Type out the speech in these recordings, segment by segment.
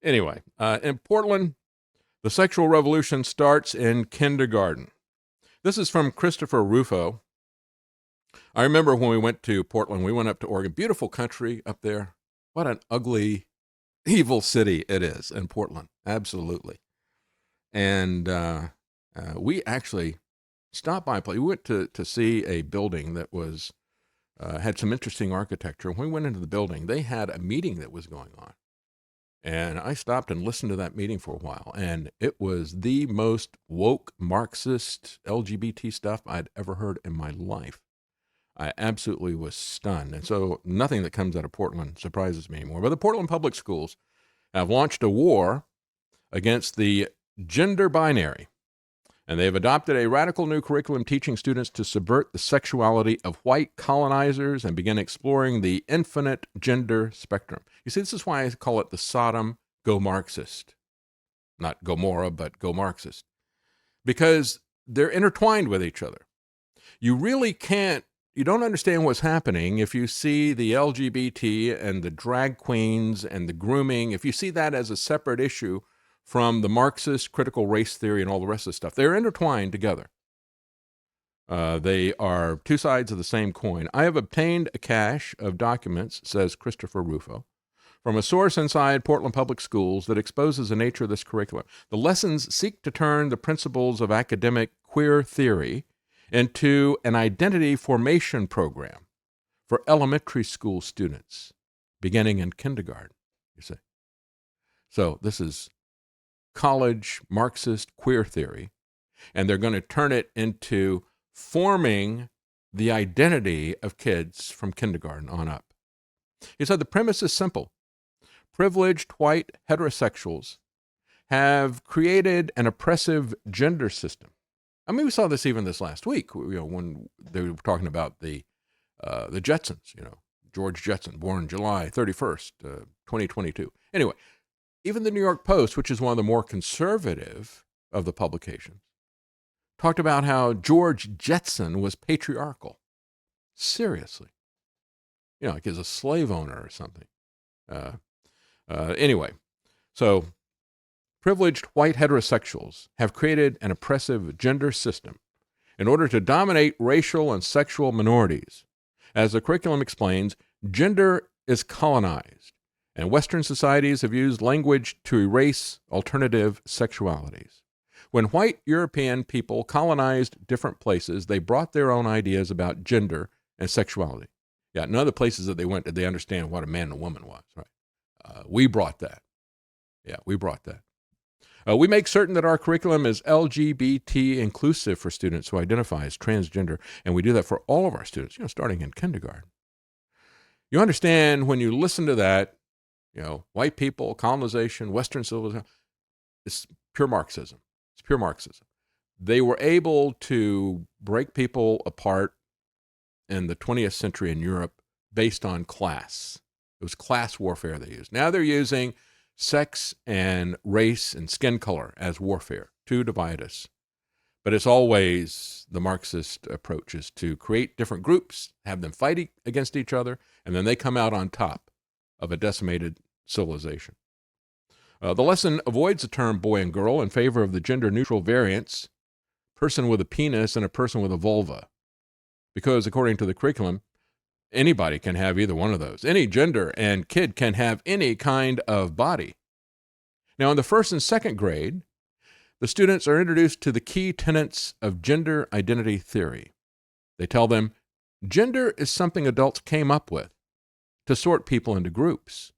Anyway, in Portland, the sexual revolution starts in kindergarten. This is from Christopher Rufo. I remember when we went to Portland, we went up to Oregon. Beautiful country up there. What an ugly, evil city it is in Portland. Absolutely. And we actually stopped by a place. We went to see a building that was had some interesting architecture. When we went into the building, they had a meeting that was going on. And I stopped and listened to that meeting for a while. And it was the most woke Marxist LGBT stuff I'd ever heard in my life. I absolutely was stunned. And so nothing that comes out of Portland surprises me anymore. But the Portland Public Schools have launched a war against the gender binary. And they've adopted a radical new curriculum teaching students to subvert the sexuality of white colonizers and begin exploring the infinite gender spectrum. You see, this is why I call it the Sodom Go Marxist. Not Gomorrah, but Go Marxist. Because they're intertwined with each other. You really can't, you don't understand what's happening if you see the LGBT and the drag queens and the grooming, if you see that as a separate issue from the Marxist critical race theory and all the rest of the stuff. They're intertwined together. They are two sides of the same coin. I have obtained a cache of documents, says Christopher Rufo, from a source inside Portland Public Schools that exposes the nature of this curriculum. The lessons seek to turn the principles of academic queer theory into an identity formation program for elementary school students, beginning in kindergarten, you see. So this is college Marxist queer theory, and they're going to turn it into forming the identity of kids from kindergarten on up. He said the premise is simple. Privileged white heterosexuals have created an oppressive gender system. I mean, we saw this even this last week, when they were talking about the Jetsons, George Jetson, born July 31st, 2022. Anyway, even the New York Post, which is one of the more conservative of the publications, talked about how George Jetson was patriarchal. Seriously. Like he's a slave owner or something. Anyway, so privileged white heterosexuals have created an oppressive gender system in order to dominate racial and sexual minorities. As the curriculum explains, gender is colonized, and Western societies have used language to erase alternative sexualities. When white European people colonized different places, they brought their own ideas about gender and sexuality. Yeah, none of the places that they went did they understand what a man and a woman was, right? We brought that. Yeah, we brought that. We make certain that our curriculum is LGBT inclusive for students who identify as transgender, and we do that for all of our students, starting in kindergarten. You understand when you listen to that, white people, colonization, Western civilization, it's pure Marxism. It's pure Marxism. They were able to break people apart in the 20th century in Europe based on class. It was class warfare they used. Now they're using sex and race and skin color as warfare to divide us. But it's always the Marxist approach is to create different groups, have them fight against each other, and then they come out on top of a decimated civilization. The lesson avoids the term boy and girl in favor of the gender-neutral variants, person with a penis and a person with a vulva. Because according to the curriculum, anybody can have either one of those. Any gender and kid can have any kind of body. Now, in the first and second grade, the students are introduced to the key tenets of gender identity theory. They tell them, gender is something adults came up with to sort people into groups.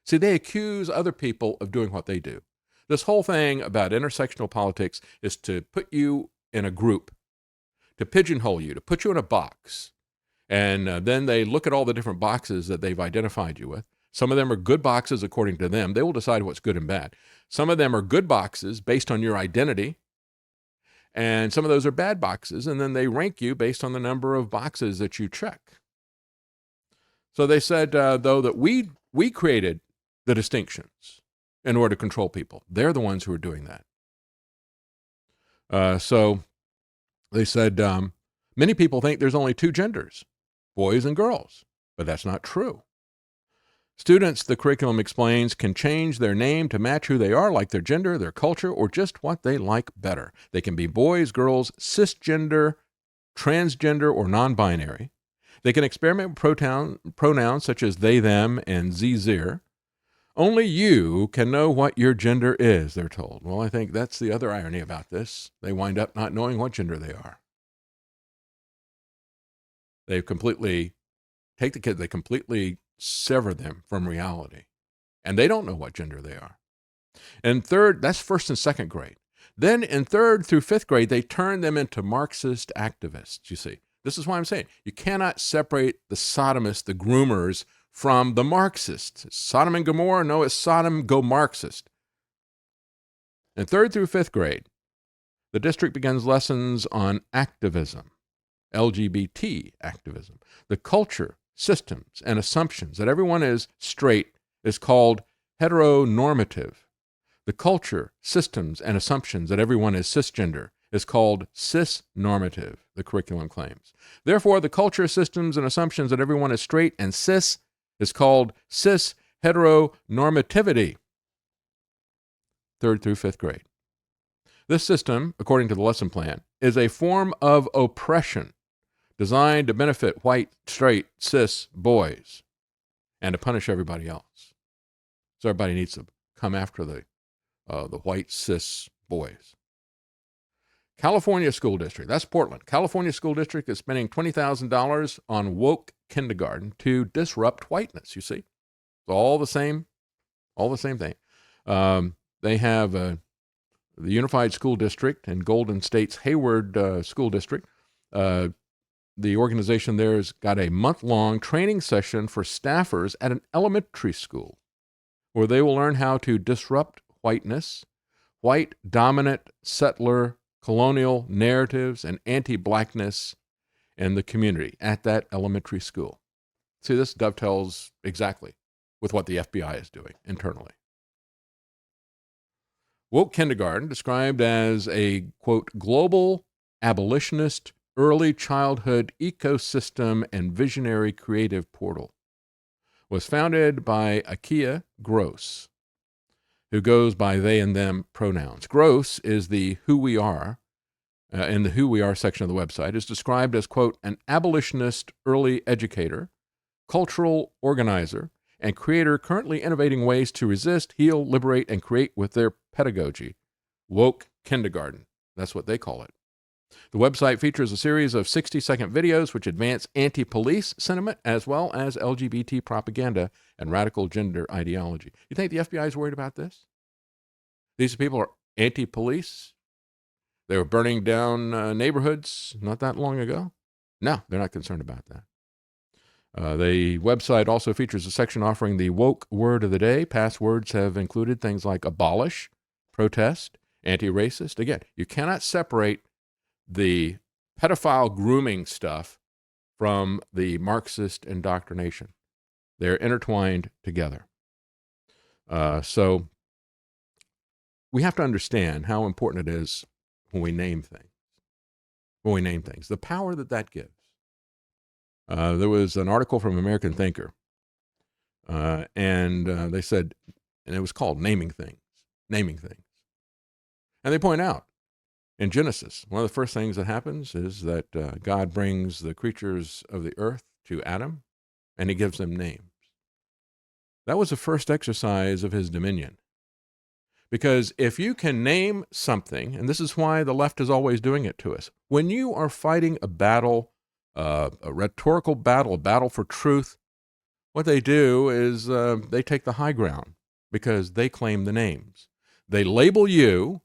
See, they accuse other people of doing what they do. This whole thing about intersectional politics is to put you in a group, to pigeonhole you, to put you in a box. And then they look at all the different boxes that they've identified you with. Some of them are good boxes according to them. They will decide what's good and bad. Some of them are good boxes based on your identity. And some of those are bad boxes. And then they rank you based on the number of boxes that you check. So they said, though, that we created the distinctions in order to control people. They're the ones who are doing that. So they said, many people think there's only two genders, boys and girls, but that's not true. Students, the curriculum explains, can change their name to match who they are, like their gender, their culture, or just what they like better. They can be boys, girls, cisgender, transgender, or non-binary. They can experiment with pronouns such as they, them, and zir. Only you can know what your gender is, they're told. Well, I think that's the other irony about this. They wind up not knowing what gender they are. They completely take the kids, they completely sever them from reality. And they don't know what gender they are. And third, that's first and second grade. Then in third through fifth grade, they turn them into Marxist activists, you see. This is why I'm saying you cannot separate the sodomists, the groomers, from the Marxists. Sodom and Gomorrah? No, it's Sodom, go Marxist. In third through fifth grade, the district begins lessons on activism, LGBT activism. The culture, systems, and assumptions that everyone is straight is called heteronormative. The culture, systems, and assumptions that everyone is cisgender is called cisnormative, the curriculum claims. Therefore, the culture, systems, and assumptions that everyone is straight and cis is called cis heteronormativity. Third through fifth grade. This system, according to the lesson plan, is a form of oppression designed to benefit white, straight, cis boys and to punish everybody else. So everybody needs to come after the white, cis boys. California School District, that's Portland. California School District is spending $20,000 on woke kindergarten to disrupt whiteness, you see. It's all the same thing. They have the Unified School District in Golden State's Hayward School District. The organization there has got a month-long training session for staffers at an elementary school where they will learn how to disrupt whiteness, white dominant settler colonial narratives, and anti-blackness in the community at that elementary school. See, this dovetails exactly with what the FBI is doing internally. Woke kindergarten, described as a, quote, global abolitionist early childhood ecosystem and visionary creative portal, was founded by Akia Gross, who goes by they and them pronouns. Gross is the who we are, in the who we are section of the website, is described as, quote, an abolitionist early educator, cultural organizer, and creator currently innovating ways to resist, heal, liberate, and create with their pedagogy. Woke kindergarten, that's what they call it. The website features a series of 60-second videos which advance anti-police sentiment as well as LGBT propaganda and radical gender ideology. You think the FBI is worried about this? These people are anti-police? They were burning down neighborhoods not that long ago? No, they're not concerned about that. The website also features a section offering the woke word of the day. Past words have included things like abolish, protest, anti-racist. Again, you cannot separate the pedophile grooming stuff from the Marxist indoctrination. They're intertwined together. So we have to understand how important it is when we name things. The power that gives. There was an article from American Thinker, and they said, and it was called Naming Things. And they point out, in Genesis, one of the first things that happens is that God brings the creatures of the earth to Adam, and he gives them names. That was the first exercise of his dominion. Because if you can name something, and this is why the left is always doing it to us, when you are fighting a battle, a rhetorical battle, a battle for truth, what they do is they take the high ground because they claim the names. They label you,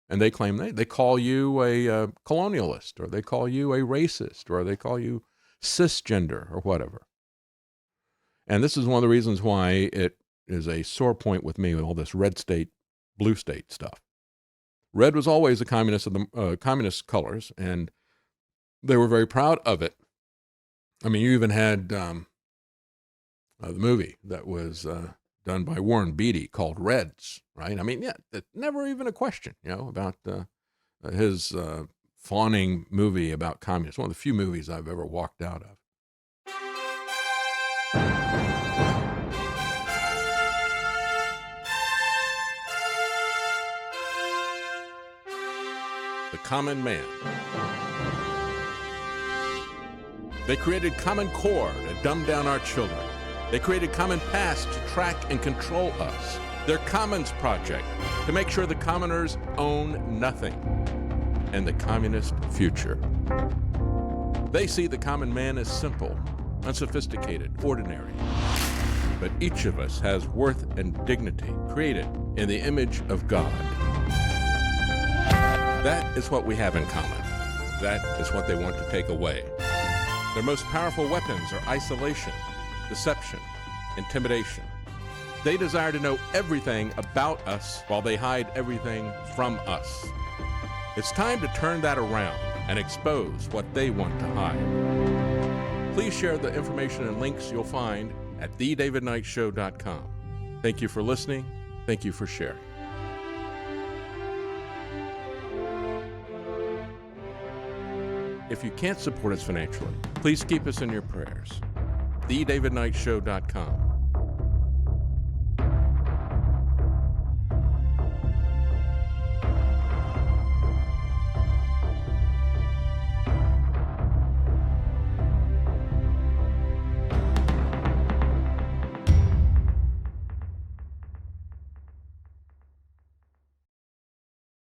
and they claim they call you a colonialist, or they call you a racist, or they call you cisgender, or whatever. And this is one of the reasons why it is a sore point with me with all this red state, blue state stuff. Red was always the communist of the communist colors, and they were very proud of it. I mean, you even had the movie that was done by Warren Beatty called Reds, right? I mean, yeah, never even a question, about his fawning movie about communists. One of the few movies I've ever walked out of. common man. They created Common Core to dumb down our children. They created Common Pass to track and control us. Their Commons Project to make sure the commoners own nothing. And the communist future. They see the common man as simple, unsophisticated, ordinary. But each of us has worth and dignity created in the image of God. That is what we have in common. That is what they want to take away. Their most powerful weapons are isolation, deception, intimidation. They desire to know everything about us while they hide everything from us. It's time to turn that around and expose what they want to hide. Please share the information and links you'll find at thedavidknightshow.com. Thank you for listening. Thank you for sharing. If you can't support us financially, please keep us in your prayers. thedavidknightshow.com.